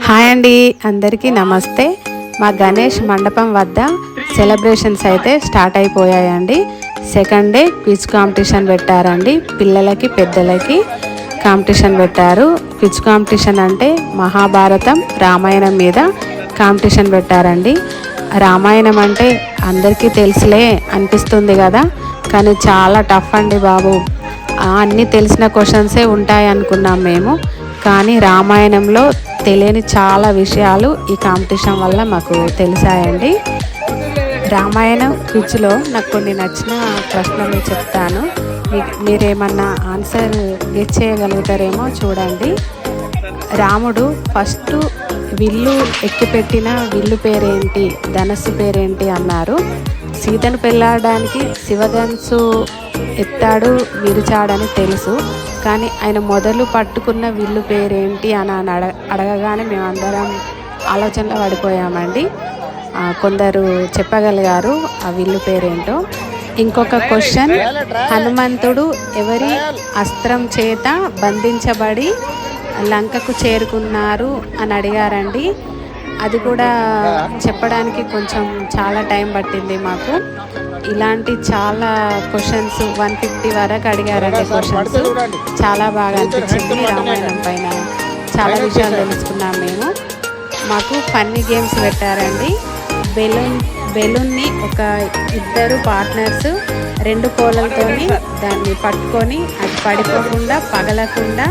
Hi అండి, అందరికీ నమస్తే. మా గణేష్ మండపం వద్ద సెలబ్రేషన్స్ అయితే స్టార్ట్ అయిపోయాయండి. సెకండ్ డే క్విజ్ కాంపిటీషన్ పెట్టారండి. పిల్లలకి పెద్దలకి కాంపిటీషన్ పెట్టారు. క్విజ్ కాంపిటీషన్ అంటే మహాభారతం రామాయణం మీద కాంపిటీషన్ పెట్టారండి. రామాయణం అంటే అందరికీ తెలుసులే అనిపిస్తుంది కదా, కానీ చాలా టఫ్ అండి బాబు. అన్నీ తెలిసిన క్వశ్చన్సే ఉంటాయి అనుకున్నాం మేము, కానీ రామాయణంలో తెలియని చాలా విషయాలు ఈ కాంపిటీషన్ వల్ల మాకు తెలిసాయండి. రామాయణం క్విజ్లో నాకు కొన్ని నచ్చిన ప్రశ్నలు చెప్తాను, మీరేమన్నా ఆన్సర్ గెస్ చేయగలుగుతారేమో చూడండి. రాముడు ఫస్ట్ విల్లు ఎక్కిపెట్టిన విల్లు పేరేంటి, ధనస్సు పేరేంటి అన్నారు. సీతను పెళ్ళాడడానికి శివధనుసు ఎత్తాడు విరిచాడని తెలుసు, కానీ ఆయన మొదలు పట్టుకున్న విల్లు పేరేంటి అని అడగగానే మేమందరం ఆలోచనలో పడిపోయామండి. కొందరు చెప్పగలిగారు ఆ విల్లు పేరేంటో. ఇంకొక క్వశ్చన్, హనుమంతుడు ఎవరి అస్త్రం చేత బంధించబడి లంకకు చేరుకున్నారు అని అడిగారండి. అది కూడా చెప్పడానికి కొంచెం చాలా టైం పట్టింది మాకు. ఇలాంటి చాలా క్వశ్చన్స్ 150 వరకు అడిగారండి. క్వశ్చన్స్ చాలా బాగా అనిపించింది. రామాయణం పైన చాలా విషయాలు తెలుసుకున్నాం మేము. మాకు ఫన్నీ గేమ్స్ పెట్టారండి. బెలూన్ని ఒక ఇద్దరు పార్ట్నర్స్ 2 కోలలతోని దాన్ని పట్టుకొని అది పడిపోకుండా పగలకుండా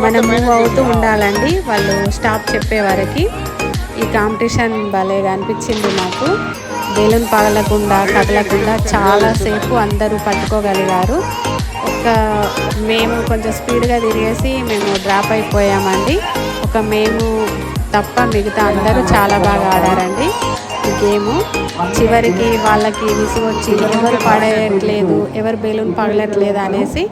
మనం మూవ్ అవుతూ ఉండాలండి, వాళ్ళు స్టాప్ చెప్పే వరకు. ఈ కాంపిటీషన్ భలేగా అనిపించింది మాకు. బెలూన్ పగలకుండా కదలకుండా చాలాసేపు అందరూ పట్టుకోగలిగారు. మేము కొంచెం స్పీడ్గా తిరిగేసి మేము డ్రాప్ అయిపోయామండి. మేము తప్ప మిగతా అందరూ చాలా బాగా ఆడారండి ఈ గేము. చివరికి వాళ్ళకి విసుగొచ్చి ఎవరు పడేయట్లేదు, ఎవరు బెలూన్ పగలట్లేదు అనేసి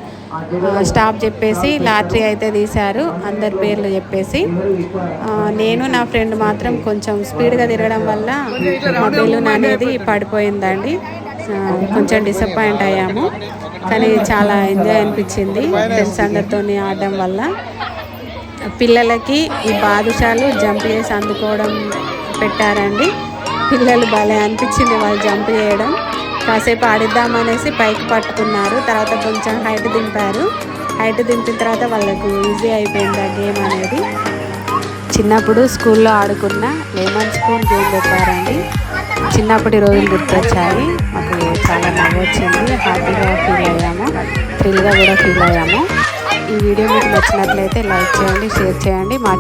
స్టాప్ చెప్పేసి లాటరీ అయితే తీశారు, అందరి పేర్లు చెప్పేసి. నేను నా ఫ్రెండ్ మాత్రం కొంచెం స్పీడ్గా తిరగడం వల్ల మా బెలూన్ అనేది పడిపోయిందండి. కొంచెం డిసప్పాయింట్ అయ్యాము, కానీ చాలా ఎంజాయ్ అనిపించింది ఫ్రెండ్స్ అందరితో ఆడడం వల్ల. పిల్లలకి ఈ బాదుషాలు జంప్ చేసి అందుకోవడం పెట్టారండి. పిల్లలు భలే అనిపించింది వాళ్ళు జంప్ చేయడం. కాసేపు ఆడిద్దామనేసి పైకి పట్టుకున్నారు, తర్వాత కొంచెం హైట్ దింపారు. హైట్ దింపిన తర్వాత వాళ్ళకు ఈజీ అయిపోయింది ఆ గేమ్ అనేది. చిన్నప్పుడు స్కూల్లో ఆడుకున్న లెమన్ స్పూన్ గేమ్ పెట్టారండి. చిన్నప్పటి రోజులు గుర్తొచ్చాయి, మాకు చాలా నవ్వు వచ్చింది, హ్యాపీగా ఫీల్ అయ్యాము, థ్రిల్గా కూడా ఫీల్ అయ్యాము. ఈ వీడియో మీకు నచ్చినట్లయితే లైక్ చేయండి, షేర్ చేయండి. మా